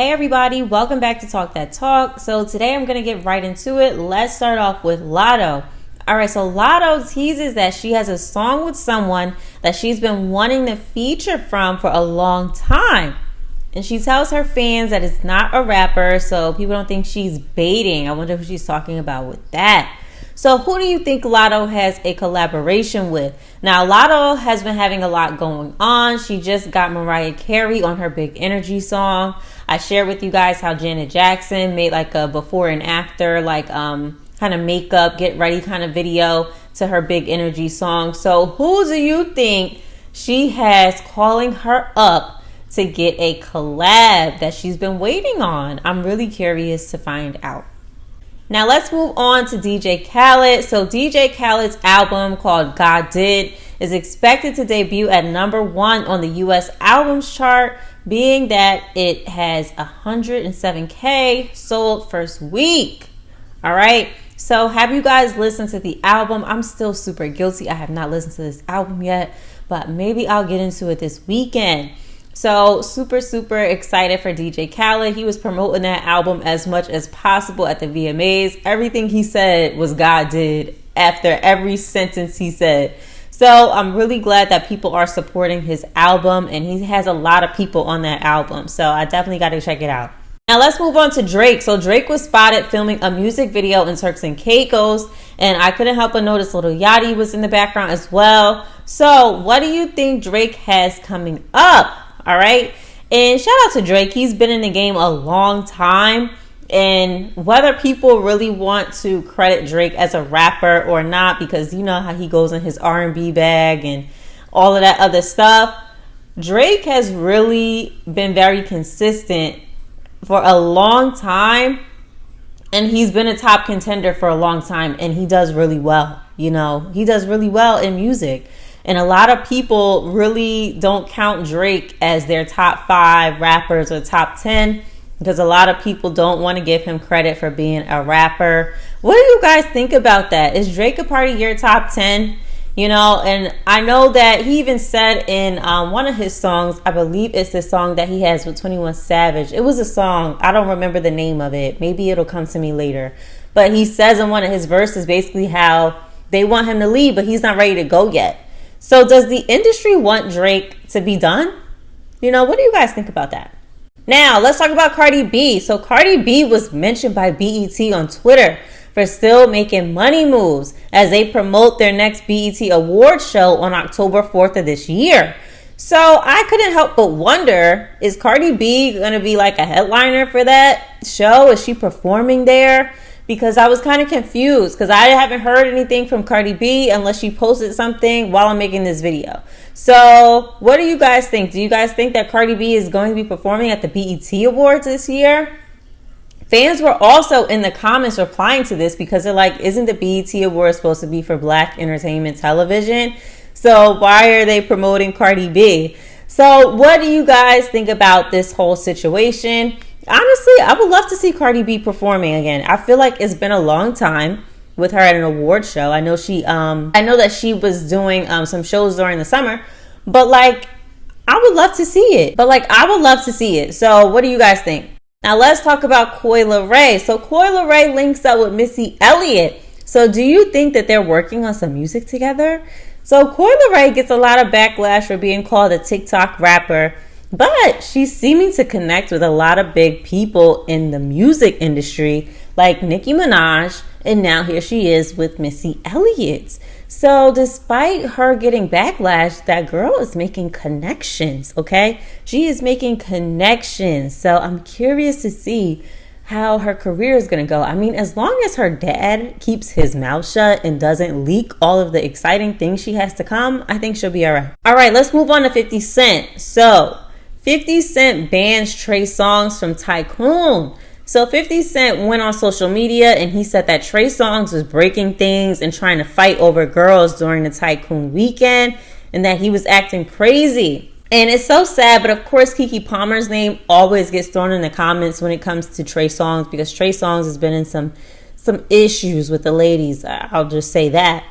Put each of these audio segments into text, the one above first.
Hey everybody, welcome back to Talk That Talk. So today I'm going to get right into it. Let's start off with Lotto. Alright, so Lotto teases that she has a song with someone that she's been wanting to feature from for a long time. And she tells her fans that it's not a rapper, so people don't think she's baiting. I wonder who she's talking about with that. So who do you think Lotto has a collaboration with? Now, Lotto has been having a lot going on. She just got Mariah Carey on her Big Energy song. I shared with you guys how Janet Jackson made like a before and after, like kind of makeup, get ready kind of video to her Big Energy song. So who do you think she has calling her up to get a collab that she's been waiting on? I'm really curious to find out. Now let's move on to DJ Khaled. So DJ Khaled's album called God Did is expected to debut at #1 on the US albums chart, being that it has 107K sold first week. All right. So have you guys listened to the album? I'm still super guilty. I have not listened to this album yet, but maybe I'll get into it this weekend. So super excited for DJ Khaled. He was promoting that album as much as possible at the VMAs. Everything he said was God did after every sentence he said. So I'm really glad that people are supporting his album, and he has a lot of people on that album. So I definitely got to check it out. Now let's move on to Drake. So Drake was spotted filming a music video in Turks and Caicos, and I couldn't help but notice Lil Yachty was in the background as well. So what do you think Drake has coming up? All right. And shout out to Drake. He's been in the game a long time. And whether people really want to credit Drake as a rapper or not, because you know how he goes in his R&B bag and all of that other stuff, Drake has really been very consistent for a long time. And he's been a top contender for a long time. And he does really well. You know, he does really well in music. And a lot of people really don't count Drake as their top 5 rappers or top 10 because a lot of people don't want to give him credit for being a rapper. What do you guys think about that? Is Drake a part of your top 10? You know, and I know that he even said in one of his songs, I believe it's the song that he has with 21 Savage. It was a song. I don't remember the name of it. Maybe it'll come to me later. But he says in one of his verses basically how they want him to leave, but he's not ready to go yet. So does the industry want Drake to be done? You know, what do you guys think about that? Now, let's talk about Cardi B. So Cardi B was mentioned by BET on Twitter for still making money moves as they promote their next BET Awards show on October 4th of this year. So I couldn't help but wonder, is Cardi B going to be like a headliner for that show? Is she performing there? Because I was kind of confused because I haven't heard anything from Cardi B unless she posted something while I'm making this video. So what do you guys think? Do you guys think that Cardi B is going to be performing at the BET Awards this year? Fans were also in the comments replying to this because they're like, isn't the BET Awards supposed to be for Black entertainment television? So why are they promoting Cardi B? So what do you guys think about this whole situation? Honestly, I would love to see Cardi B performing again. I feel like it's been a long time with her at an award show. I know that she was doing some shows during the summer, but like, I would love to see it. So what do you guys think? Now let's talk about Kayla Rae. So Kayla Rae links up with Missy Elliott. So do you think that they're working on some music together? So Kayla Rae gets a lot of backlash for being called a TikTok rapper, but she's seeming to connect with a lot of big people in the music industry, like Nicki Minaj, and now here she is with Missy Elliott. So despite her getting backlash, that girl is making connections, okay? She is making connections. So I'm curious to see how her career is going to go. I mean, as long as her dad keeps his mouth shut and doesn't leak all of the exciting things she has to come, I think she'll be all right. All right, let's move on to 50 Cent. So 50 Cent bans Trey Songz from Tycoon. So 50 Cent went on social media and he said that Trey Songz was breaking things and trying to fight over girls during the Tycoon weekend and that he was acting crazy. And it's so sad, but of course Keke Palmer's name always gets thrown in the comments when it comes to Trey Songz because Trey Songz has been in some issues with the ladies. I'll just say that.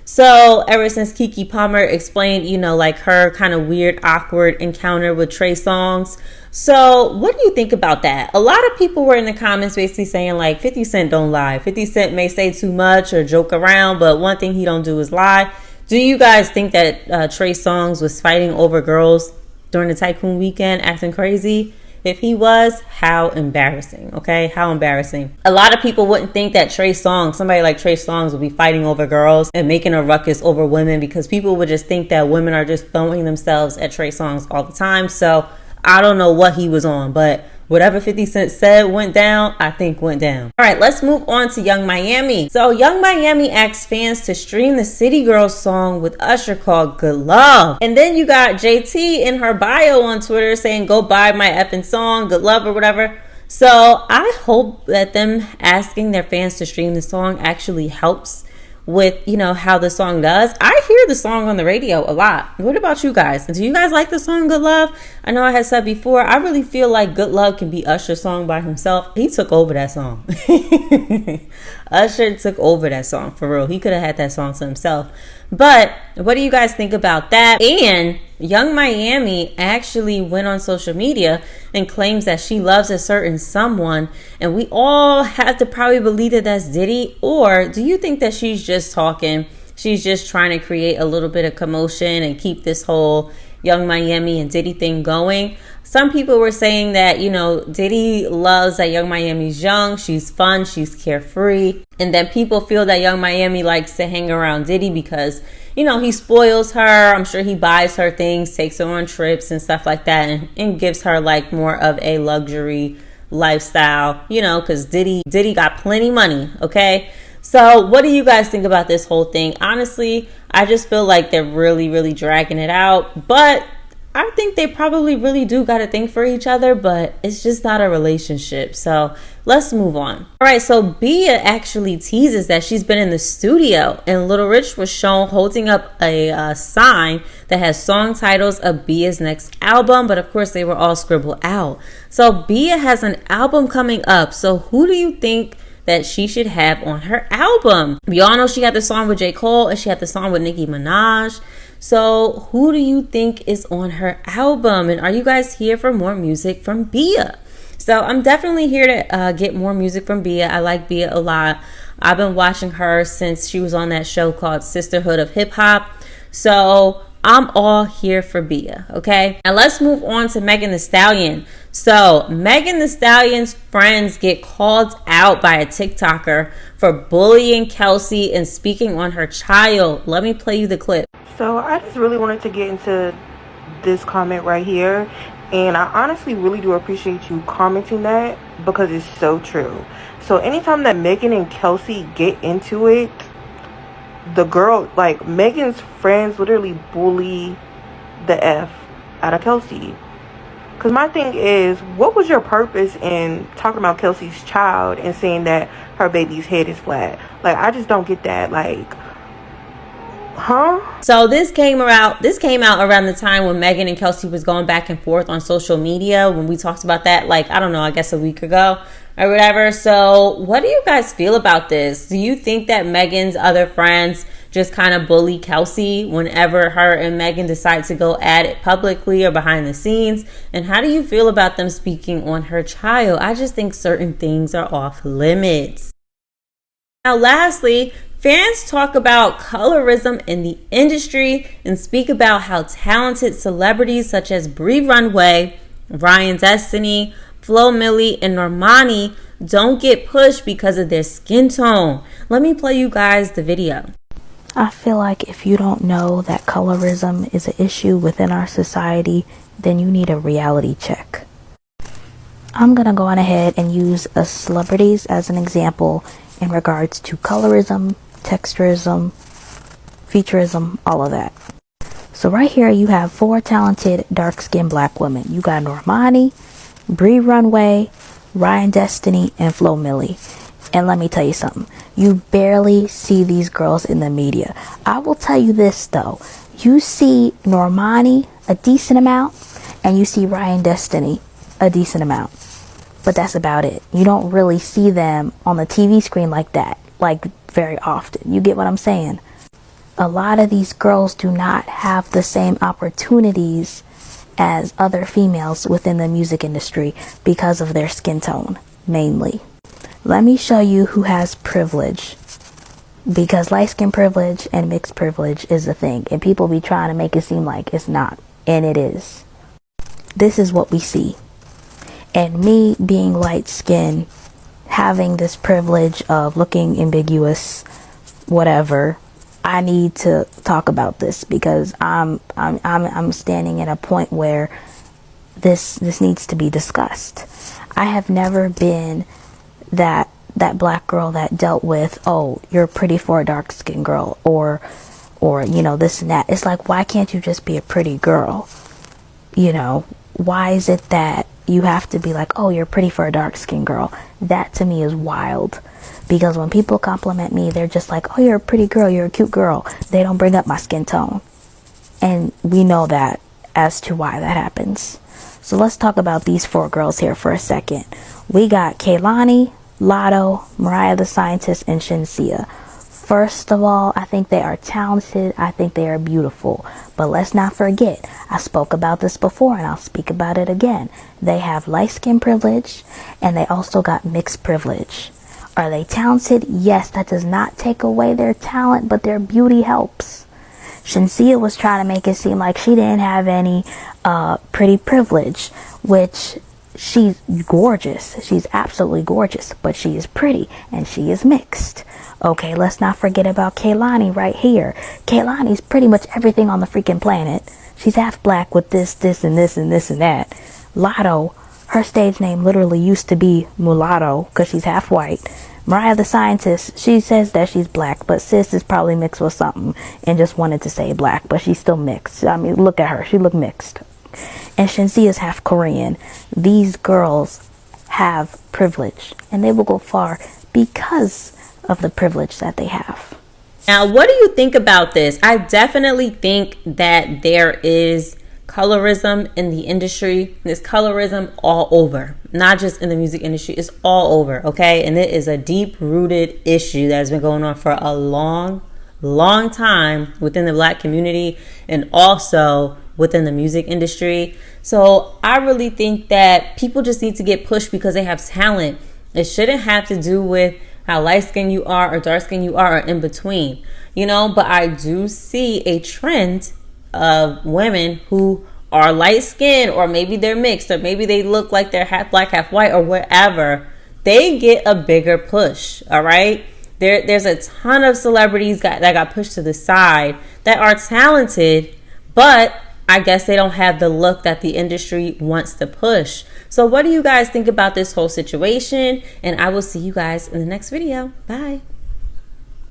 So ever since Keke Palmer explained, like her kind of weird, awkward encounter with Trey Songz. So what do you think about that? A lot of people were in the comments basically saying like 50 Cent don't lie. 50 Cent may say too much or joke around, but one thing he don't do is lie. Do you guys think that Trey Songz was fighting over girls during the Tycoon weekend, acting crazy? If he was, how embarrassing, okay? How embarrassing. A lot of people wouldn't think that somebody like Trey Songz would be fighting over girls and making a ruckus over women, because people would just think that women are just throwing themselves at Trey Songz all the time. So I don't know what he was on, but whatever 50 Cent said went down, I think went down. All right, let's move on to Young Miami. So Young Miami asked fans to stream the City Girls song with Usher called Good Love. And then you got JT in her bio on Twitter saying, go buy my effing song, Good Love or whatever. So I hope that them asking their fans to stream the song actually helps with, how the song does. I hear the song on the radio a lot. What about you guys? Do you guys like the song Good Love? I know I had said before, I really feel like Good Love can be Usher's song by himself. He took over that song. Usher took over that song, for real. He could have had that song to himself. But what do you guys think about that? And Young Miami actually went on social media and claims that she loves a certain someone, and we all have to probably believe that that's Diddy. Or do you think that she's just talking? She's just trying to create a little bit of commotion and keep this whole Young Miami and Diddy thing going? Some people were saying that, Diddy loves that Young Miami's young, she's fun, she's carefree. And then people feel that Young Miami likes to hang around Diddy because, he spoils her. I'm sure he buys her things, takes her on trips and stuff like that, and gives her like more of a luxury lifestyle, because Diddy got plenty money, okay? So what do you guys think about this whole thing? Honestly, I just feel like they're really, really dragging it out. But I think they probably really do got a thing for each other, but it's just not a relationship. So let's move on. All right, so Bia actually teases that she's been in the studio, and Little Rich was shown holding up a sign that has song titles of Bia's next album, but of course they were all scribbled out. So Bia has an album coming up. So who do you think that she should have on her album? We all know she had the song with J. Cole and she had the song with Nicki Minaj. So who do you think is on her album? And are you guys here for more music from Bia? So I'm definitely here to get more music from Bia. I like Bia a lot. I've been watching her since she was on that show called Sisterhood of Hip Hop. So I'm all here for Bia, okay? Now let's move on to Megan Thee Stallion. So Megan Thee Stallion's friends get called out by a TikToker for bullying Kelsey and speaking on her child. Let me play you the clip. So I just really wanted to get into this comment right here, and I honestly really do appreciate you commenting that, because it's so true. So anytime that Megan and Kelsey get into it, the girl, like Megan's friends, literally bully the F out of Kelsey. Because my thing is, what was your purpose in talking about Kelsey's child and saying that her baby's head is flat? Like, I just don't get that. Like, huh? So this came out around the time when Megan and Kelsey was going back and forth on social media, when we talked about that, like, I don't know, I guess a week ago or whatever. So what do you guys feel about this? Do you think that Megan's other friends just kind of bully Kelsey whenever her and Megan decide to go at it publicly or behind the scenes? And how do you feel about them speaking on her child? I just think certain things are off limits. Now, lastly, fans talk about colorism in the industry and speak about how talented celebrities such as Bree Runway, Ryan Destiny, Flo Milli, and Normani don't get pushed because of their skin tone. Let me play you guys the video. I feel like if you don't know that colorism is an issue within our society, then you need a reality check. I'm gonna go on ahead and use celebrities as an example in regards to colorism, texturism, featureism, all of that. So right here you have 4 talented dark-skinned black women. You got Normani, Bree Runway, Ryan Destiny, and Flo Milli. And let me tell you something, you barely see these girls in the media. I will tell you this though, you see Normani a decent amount, and you see Ryan Destiny a decent amount, but that's about it. You don't really see them on the TV screen like that, like very often. You get what I'm saying? A lot of these girls do not have the same opportunities as other females within the music industry because of their skin tone, mainly. Let me show you who has privilege, because light skin privilege and mixed privilege is a thing, and people be trying to make it seem like it's not, and it is. This is what we see. And me being light skinned, having this privilege of looking ambiguous, whatever, I need to talk about this because I'm standing at a point where this needs to be discussed. I have never been that black girl that dealt with, oh, you're pretty for a dark skinned girl, or you know, this and that. It's like, why can't you just be a pretty girl? You know, why is it that you have to be like, oh, you're pretty for a dark skinned girl? That to me is wild. Because when people compliment me, they're just like, oh, you're a pretty girl, you're a cute girl. They don't bring up my skin tone. And we know that as to why that happens. So let's talk about these 4 girls here for a second. We got Kehlani, Latto, Mariah the Scientist, and Shenseea. First of all, I think they are talented. I think they are beautiful. But let's not forget, I spoke about this before and I'll speak about it again. They have light skin privilege and they also got mixed privilege. Are they talented? Yes, that does not take away their talent, but their beauty helps. Shenseea was trying to make it seem like she didn't have any pretty privilege, which she's gorgeous. She's absolutely gorgeous, but she is pretty and she is mixed. Okay, let's not forget about Kehlani right here. Kehlani's pretty much everything on the freaking planet. She's half black with this, and this, and this, and that. Latto, her stage name literally used to be Mulatto because she's half white. Mariah the Scientist, she says that she's black, but sis is probably mixed with something and just wanted to say black, but she's still mixed. I mean, look at her. She look mixed. And Shenseea is half Korean. These girls have privilege, and they will go far because of the privilege that they have. Now, what do you think about this? I definitely think that there is colorism in the industry. There's colorism all over, not just in the music industry. It's all over, okay? And it is a deep-rooted issue that has been going on for a long time within the Black community and also within the music industry. So I really think that people just need to get pushed because they have talent. It shouldn't have to do with how light-skinned you are or dark-skinned you are or in between, you know? But I do see a trend of women who are light-skinned, or maybe they're mixed, or maybe they look like they're half black, half white, or whatever. They get a bigger push, all right? There's a ton of celebrities that got pushed to the side that are talented, but I guess they don't have the look that the industry wants to push. So what do you guys think about this whole situation? And I will see you guys in the next video. Bye.